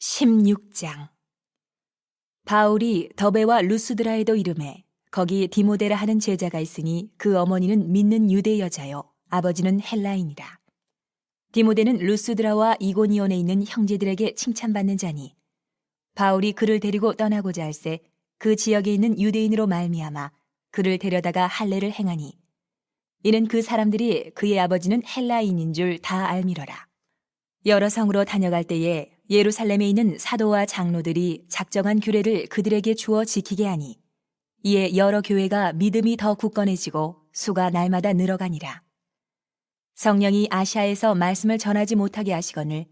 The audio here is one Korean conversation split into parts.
16장. 바울이 더베와 루스드라에도 이르매 거기 디모데라 하는 제자가 있으니 그 어머니는 믿는 유대 여자요 아버지는 헬라인이라. 디모데는 루스드라와 이고니온에 있는 형제들에게 칭찬받는 자니 바울이 그를 데리고 떠나고자 할새 그 지역에 있는 유대인으로 말미암아 그를 데려다가 할례를 행하니 이는 그 사람들이 그의 아버지는 헬라인인 줄 다 알미러라. 여러 성으로 다녀갈 때에 예루살렘에 있는 사도와 장로들이 작정한 규례를 그들에게 주어 지키게 하니 이에 여러 교회가 믿음이 더 굳건해지고 수가 날마다 늘어가니라. 성령이 아시아에서 말씀을 전하지 못하게 하시거늘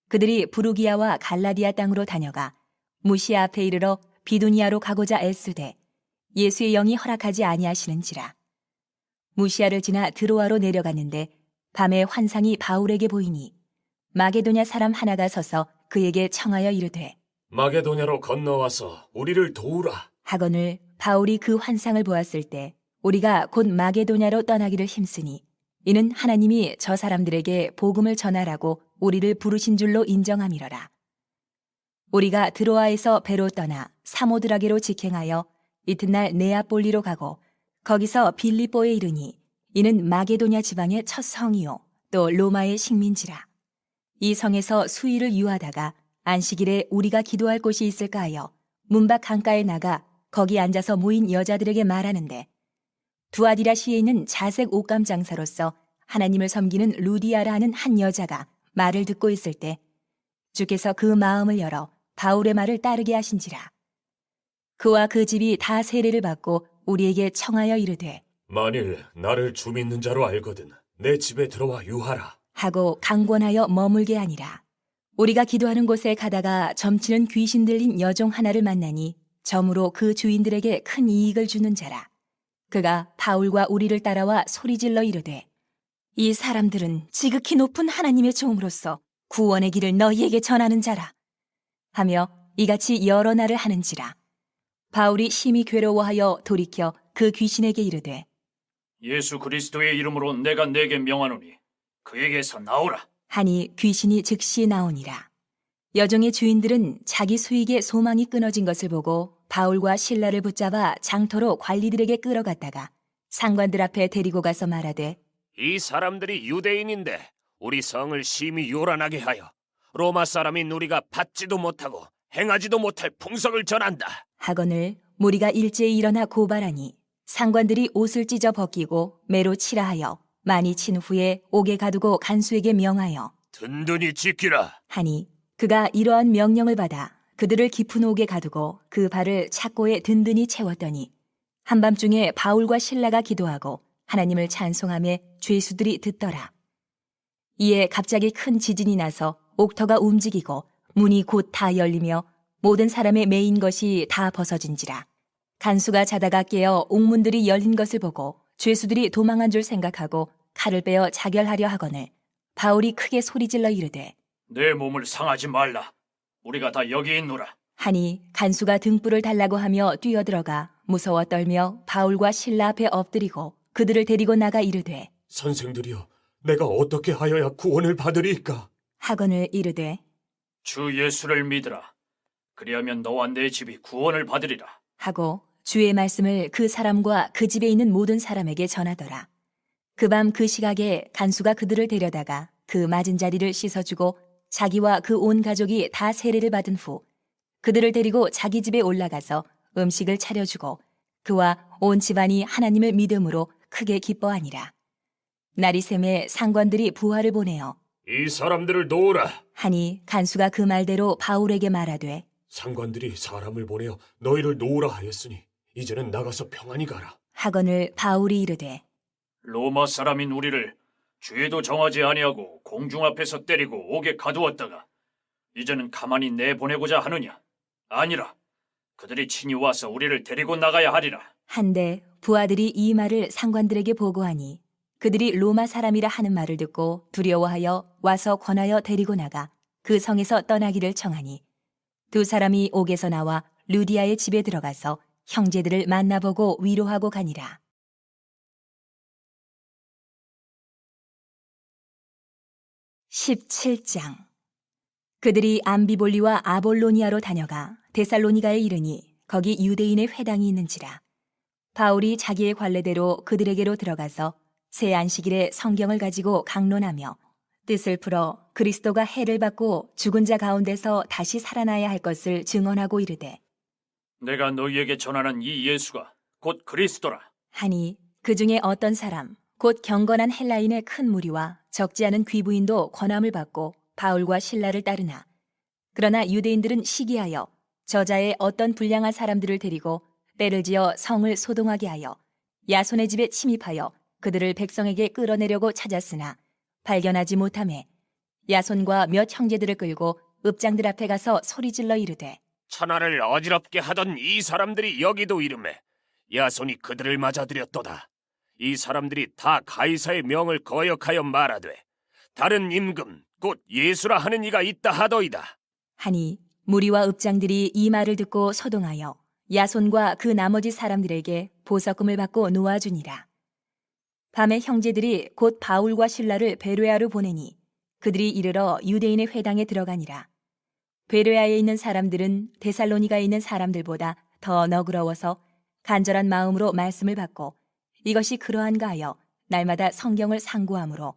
그들이 부르기아와 갈라디아 땅으로 다녀가 무시아 앞에 이르러 비두니아로 가고자 애쓰되 예수의 영이 허락하지 아니하시는지라. 무시아를 지나 드로아로 내려갔는데 밤에 환상이 바울에게 보이니 마게도냐 사람 하나가 서서 그에게 청하여 이르되 마게도냐로 건너와서 우리를 도우라. 하거늘 바울이 그 환상을 보았을 때 우리가 곧 마게도냐로 떠나기를 힘쓰니 이는 하나님이 저 사람들에게 복음을 전하라고 우리를 부르신 줄로 인정함이러라. 우리가 드로아에서 배로 떠나 사모드라게로 직행하여 이튿날 네아폴리로 가고 거기서 빌립보에 이르니 이는 마게도냐 지방의 첫 성이요 또 로마의 식민지라. 이 성에서 수일을 유하다가 안식일에 우리가 기도할 곳이 있을까 하여 문밖 강가에 나가 거기 앉아서 모인 여자들에게 말하는데 두아디라시에 있는 자색 옷감 장사로서 하나님을 섬기는 루디아라 하는 한 여자가 말을 듣고 있을 때 주께서 그 마음을 열어 바울의 말을 따르게 하신지라. 그와 그 집이 다 세례를 받고 우리에게 청하여 이르되 만일 나를 주 믿는 자로 알거든 내 집에 들어와 유하라. 하고 강권하여 머물게 하니라. 우리가 기도하는 곳에 가다가 점치는 귀신 들린 여종 하나를 만나니 점으로 그 주인들에게 큰 이익을 주는 자라. 그가 바울과 우리를 따라와 소리질러 이르되 이 사람들은 지극히 높은 하나님의 종으로서 구원의 길을 너희에게 전하는 자라 하며 이같이 여러 날을 하는지라. 바울이 심히 괴로워하여 돌이켜 그 귀신에게 이르되 예수 그리스도의 이름으로 내가 네게 명하노니 그에게서 나오라. 하니 귀신이 즉시 나오니라. 여종의 주인들은 자기 수익에 소망이 끊어진 것을 보고 바울과 실라를 붙잡아 장터로 관리들에게 끌어갔다가 상관들 앞에 데리고 가서 말하되 이 사람들이 유대인인데 우리 성을 심히 요란하게 하여 로마 사람인 우리가 받지도 못하고 행하지도 못할 풍속을 전한다. 하거늘 무리가 일제히 일어나 고발하니 상관들이 옷을 찢어 벗기고 매로 치라 하여 많이 친 후에 옥에 가두고 간수에게 명하여 든든히 지키라. 하니 그가 이러한 명령을 받아 그들을 깊은 옥에 가두고 그 발을 착고에 든든히 채웠더니 한밤중에 바울과 실라가 기도하고 하나님을 찬송하며 죄수들이 듣더라. 이에 갑자기 큰 지진이 나서 옥터가 움직이고 문이 곧 다 열리며 모든 사람의 매인 것이 다 벗어진지라. 간수가 자다가 깨어 옥문들이 열린 것을 보고 죄수들이 도망한 줄 생각하고 칼을 빼어 자결하려 하거늘 바울이 크게 소리질러 이르되 내 몸을 상하지 말라. 우리가 다 여기 있노라. 하니 간수가 등불을 달라고 하며 뛰어들어가 무서워 떨며 바울과 실라 앞에 엎드리고 그들을 데리고 나가 이르되 선생들이여, 내가 어떻게 하여야 구원을 받으리이까? 하거늘 이르되 주 예수를 믿으라. 그리하면 너와 내 집이 구원을 받으리라. 하고 주의 말씀을 그 사람과 그 집에 있는 모든 사람에게 전하더라. 그 밤 그 시각에 간수가 그들을 데려다가 그 맞은 자리를 씻어주고 자기와 그 온 가족이 다 세례를 받은 후 그들을 데리고 자기 집에 올라가서 음식을 차려주고 그와 온 집안이 하나님을 믿음으로 크게 기뻐하니라. 날이 샘에 상관들이 부하를 보내어 이 사람들을 놓으라. 하니 간수가 그 말대로 바울에게 말하되 상관들이 사람을 보내어 너희를 놓으라 하였으니 이제는 나가서 평안히 가라. 하거늘 바울이 이르되 로마 사람인 우리를 죄도 정하지 아니하고 공중 앞에서 때리고 옥에 가두었다가 이제는 가만히 내보내고자 하느냐? 아니라 그들이 친히 와서 우리를 데리고 나가야 하리라. 한데 부하들이 이 말을 상관들에게 보고하니 그들이 로마 사람이라 하는 말을 듣고 두려워하여 와서 권하여 데리고 나가 그 성에서 떠나기를 청하니 두 사람이 옥에서 나와 루디아의 집에 들어가서 형제들을 만나보고 위로하고 가니라. 17장. 그들이 암비볼리와 아볼로니아로 다녀가 데살로니가에 이르니 거기 유대인의 회당이 있는지라. 바울이 자기의 관례대로 그들에게로 들어가서 새 안식일에 성경을 가지고 강론하며 뜻을 풀어 그리스도가 해를 받고 죽은 자 가운데서 다시 살아나야 할 것을 증언하고 이르되 내가 너희에게 전하는 이 예수가 곧 그리스도라. 하니 그 중에 어떤 사람 곧 경건한 헬라인의 큰 무리와 적지 않은 귀부인도 권함을 받고 바울과 실라를 따르나 그러나 유대인들은 시기하여 저자의 어떤 불량한 사람들을 데리고 때를 지어 성을 소동하게 하여 야손의 집에 침입하여 그들을 백성에게 끌어내려고 찾았으나 발견하지 못하매 야손과 몇 형제들을 끌고 읍장들 앞에 가서 소리질러 이르되 천하를 어지럽게 하던 이 사람들이 여기도 이름에 야손이 그들을 맞아들였도다. 이 사람들이 다 가이사의 명을 거역하여 말하되 다른 임금 곧 예수라 하는 이가 있다 하더이다. 하니 무리와 읍장들이 이 말을 듣고 소동하여 야손과 그 나머지 사람들에게 보석금을 받고 놓아주니라. 밤에 형제들이 곧 바울과 실라를 베레아로 보내니 그들이 이르러 유대인의 회당에 들어가니라. 베레아에 있는 사람들은 데살로니가에 있는 사람들보다 더 너그러워서 간절한 마음으로 말씀을 받고 이것이 그러한가 하여 날마다 성경을 상고하므로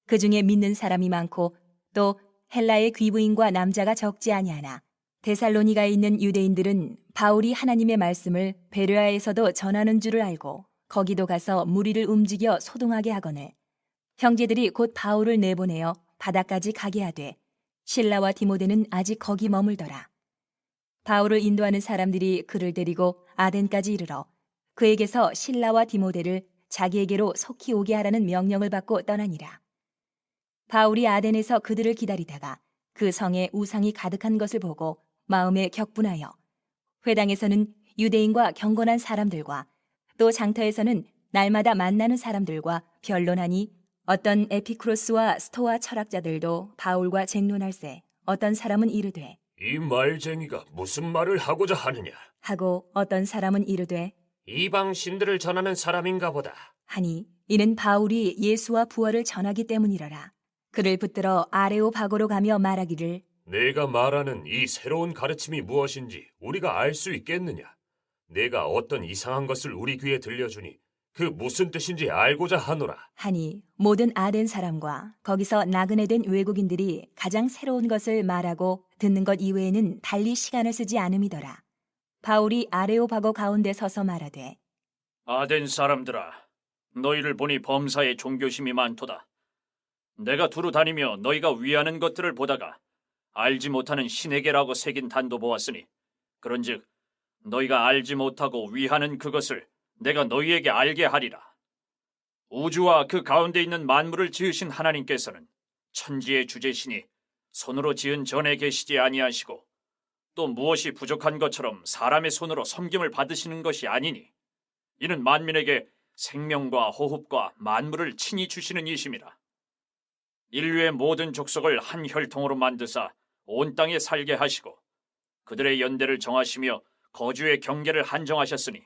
그 중에 믿는 사람이 많고 또 헬라의 귀부인과 남자가 적지 아니하나 데살로니가에 있는 유대인들은 바울이 하나님의 말씀을 베레아에서도 전하는 줄을 알고 거기도 가서 무리를 움직여 소동하게 하거늘 형제들이 곧 바울을 내보내어 바다까지 가게 하되 실라와 디모데는 아직 거기 머물더라. 바울을 인도하는 사람들이 그를 데리고 아덴까지 이르러 그에게서 실라와 디모데를 자기에게로 속히 오게 하라는 명령을 받고 떠나니라. 바울이 아덴에서 그들을 기다리다가 그 성에 우상이 가득한 것을 보고 마음에 격분하여 회당에서는 유대인과 경건한 사람들과 또 장터에서는 날마다 만나는 사람들과 변론하니 어떤 에피쿠로스와 스토아 철학자들도 바울과 쟁론할세 어떤 사람은 이르되 이 말쟁이가 무슨 말을 하고자 하느냐? 하고 어떤 사람은 이르되 이방 신들을 전하는 사람인가 보다. 하니 이는 바울이 예수와 부활을 전하기 때문이러라. 그를 붙들어 아레오바고로 가며 말하기를 내가 말하는 이 새로운 가르침이 무엇인지 우리가 알 수 있겠느냐? 내가 어떤 이상한 것을 우리 귀에 들려주니 그 무슨 뜻인지 알고자 하노라. 하니 모든 아덴 사람과 거기서 나그네 된 외국인들이 가장 새로운 것을 말하고 듣는 것 이외에는 달리 시간을 쓰지 않음이더라. 바울이 아레오바고 가운데 서서 말하되 아덴 사람들아, 너희를 보니 범사에 종교심이 많도다. 내가 두루 다니며 너희가 위하는 것들을 보다가 알지 못하는 신에게라고 새긴 단도 보았으니 그런즉 너희가 알지 못하고 위하는 그것을 내가 너희에게 알게 하리라. 우주와 그 가운데 있는 만물을 지으신 하나님께서는 천지의 주제시니 손으로 지은 전에 계시지 아니하시고 또 무엇이 부족한 것처럼 사람의 손으로 섬김을 받으시는 것이 아니니 이는 만민에게 생명과 호흡과 만물을 친히 주시는 이심이라. 인류의 모든 족속을 한 혈통으로 만드사 온 땅에 살게 하시고 그들의 연대를 정하시며 거주의 경계를 한정하셨으니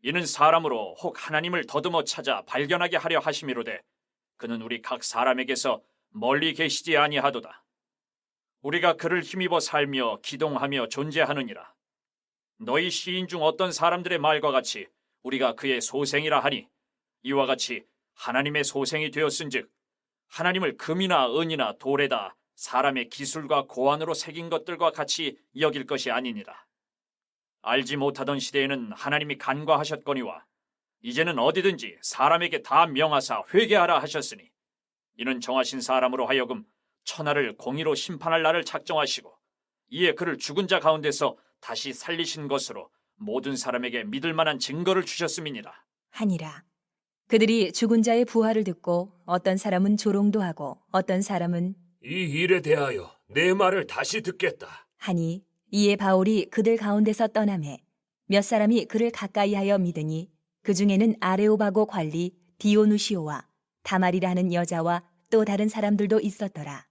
이는 사람으로 혹 하나님을 더듬어 찾아 발견하게 하려 하심이로되 그는 우리 각 사람에게서 멀리 계시지 아니하도다. 우리가 그를 힘입어 살며 기동하며 존재하느니라. 너희 시인 중 어떤 사람들의 말과 같이 우리가 그의 소생이라 하니 이와 같이 하나님의 소생이 되었은즉 하나님을 금이나 은이나 돌에다 사람의 기술과 고안으로 새긴 것들과 같이 여길 것이 아니니라. 알지 못하던 시대에는 하나님이 간과하셨거니와 이제는 어디든지 사람에게 다 명하사 회개하라 하셨으니 이는 정하신 사람으로 하여금 천하를 공의로 심판할 날을 작정하시고 이에 그를 죽은 자 가운데서 다시 살리신 것으로 모든 사람에게 믿을 만한 증거를 주셨음이니라. 하니라. 그들이 죽은 자의 부활을 듣고 어떤 사람은 조롱도 하고 어떤 사람은 이 일에 대하여 내 말을 다시 듣겠다. 하니 이에 바울이 그들 가운데서 떠나매 몇 사람이 그를 가까이하여 믿으니 그 중에는 아레오바고 관리 디오누시오와 다말이라 하는 여자와 또 다른 사람들도 있었더라.